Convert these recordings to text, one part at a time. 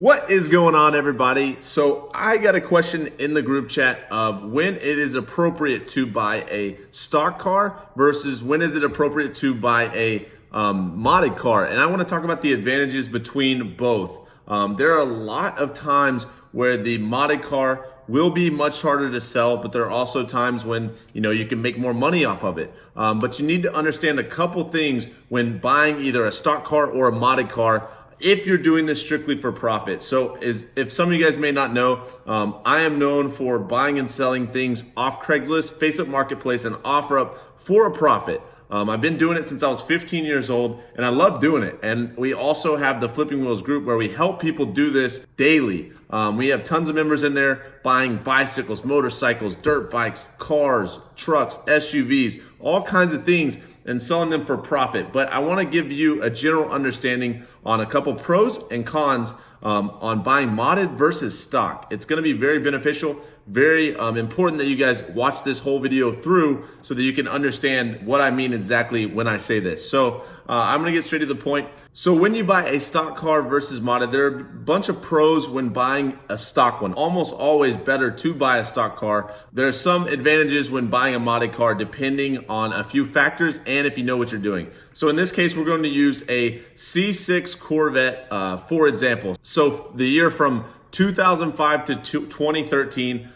What is going on, everybody? So I got a question in the group chat of when it is appropriate to buy a stock car versus when is it appropriate to buy a modded car. And I want to talk about the advantages between both. There are a lot of times where the modded car will be much harder to sell, but there are also times when you can make more money off of it. But you need to understand a couple things when buying either a stock car or a modded car if you're doing this strictly for profit. So if some of you guys may not know, I am known for buying and selling things off Craigslist, Facebook Marketplace, and OfferUp for a profit. I've been doing it since I was 15 years old, and I love doing it. And we also have the Flipping Wheels group where we help people do this daily. We have tons of members in there buying bicycles, motorcycles, dirt bikes, cars, trucks, SUVs, all kinds of things, and selling them for profit. But I want to give you a general understanding on a couple pros and cons on buying modded versus stock. It's going to be very beneficial, very important that you guys watch this whole video through so that you can understand what I mean exactly when I say this. So I'm going to get straight to the point. So when you buy a stock car versus modded, there are a bunch of pros when buying a stock one. Almost always better to buy a stock car. There are some advantages when buying a modded car depending on a few factors and if you know what you're doing. So in this case, we're going to use a C6 Corvette for example. So the year from 2005 to 2013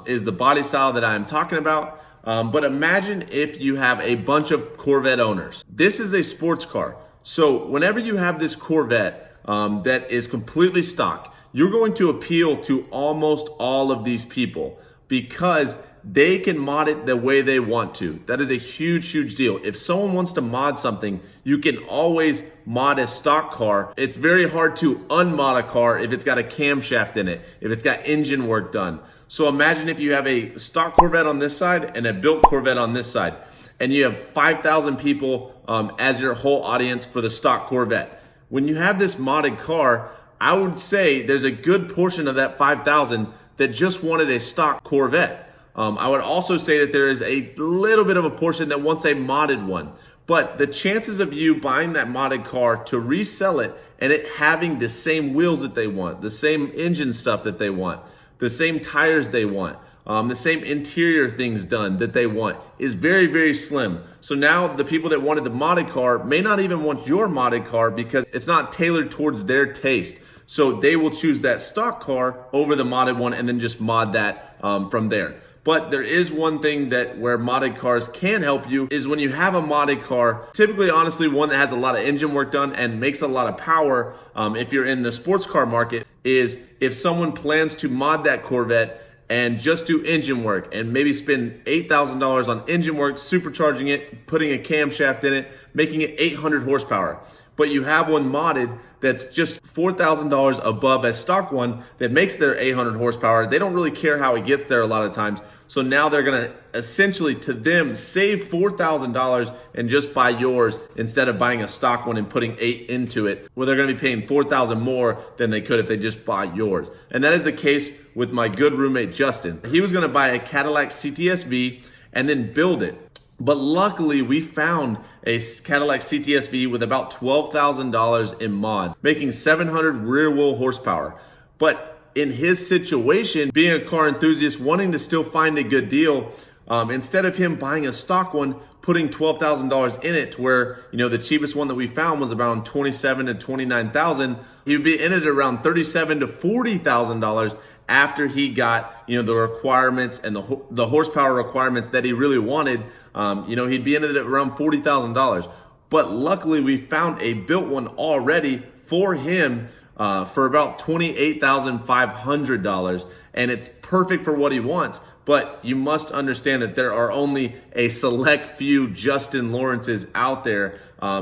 is the body style that I'm talking about. But imagine if you have a bunch of Corvette owners. This is a sports car. So whenever you have this Corvette that is completely stock, you're going to appeal to almost all of these people because they can mod it the way they want to. That is a huge, huge deal. If someone wants to mod something, you can always mod a stock car. It's very hard to unmod a car if it's got a camshaft in it, if it's got engine work done. So imagine if you have a stock Corvette on this side and a built Corvette on this side, and you have 5,000 people as your whole audience for the stock Corvette. When you have this modded car, I would say there's a good portion of that 5,000 that just wanted a stock Corvette. I would also say that there is a little bit of a portion that wants a modded one. But the chances of you buying that modded car to resell it and it having the same wheels that they want, the same engine stuff that they want, the same tires they want, the same interior things done that they want is very, very slim. So now the people that wanted the modded car may not even want your modded car because it's not tailored towards their taste. So they will choose that stock car over the modded one and then just mod that from there. But there is one thing that where modded cars can help you is when you have a modded car, typically honestly one that has a lot of engine work done and makes a lot of power, if you're in the sports car market, is if someone plans to mod that Corvette and just do engine work and maybe spend $8,000 on engine work, supercharging it, putting a camshaft in it, making it 800 horsepower. But you have one modded that's just $4,000 above a stock one that makes their 800 horsepower. They don't really care how it gets there a lot of times. So now they're gonna essentially to them save $4,000 and just buy yours instead of buying a stock one and putting 8 into it, where they're gonna be paying $4,000 more than they could if they just bought yours. And that is the case with my good roommate, Justin. He was gonna buy a Cadillac CTS-V and then build it. But luckily we found a Cadillac CTS-V with about $12,000 in mods, making 700 rear wheel horsepower. But in his situation, being a car enthusiast, wanting to still find a good deal, instead of him buying a stock one, putting $12,000 in it, to where the cheapest one that we found was around $27,000 to $29,000, he would be in it around $37,000 to $40,000 after he got the requirements and the horsepower requirements that he really wanted. He'd be in it at around $40,000. But luckily, we found a built one already for him for about $28,500, and it's perfect for what he wants. But you must understand that there are only a select few Justin Lawrences out there.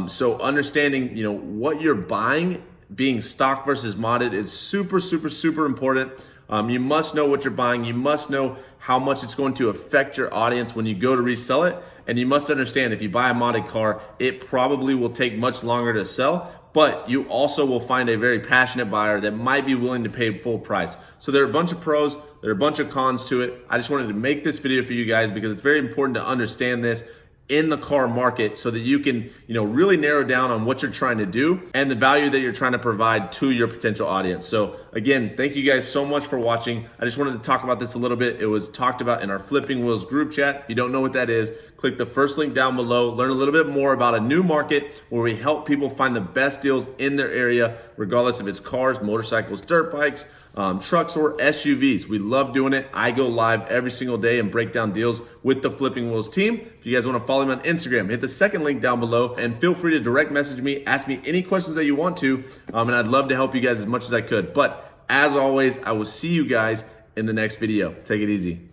So understanding what you're buying, being stock versus modded, is super, super, super important. You must know what you're buying. You must know how much it's going to affect your audience when you go to resell it. And you must understand if you buy a modded car, it probably will take much longer to sell, but you also will find a very passionate buyer that might be willing to pay full price. So there are a bunch of pros, there are a bunch of cons to it. I just wanted to make this video for you guys because it's very important to understand this. in the car market so that you can, really narrow down on what you're trying to do and the value that you're trying to provide to your potential audience. So again, thank you guys so much for watching. I just wanted to talk about this a little bit. It was talked about in our Flipping Wheels group chat. If you don't know what that is, click the first link down below. Learn a little bit more about a new market where we help people find the best deals in their area, regardless if it's cars, motorcycles, dirt bikes, trucks, or SUVs. We love doing it. I go live every single day and break down deals with the Flipping Wheels team. If you guys want to follow me on Instagram, hit the second link down below and feel free to direct message me, ask me any questions that you want to, and I'd love to help you guys as much as I could. But as always, I will see you guys in the next video. Take it easy.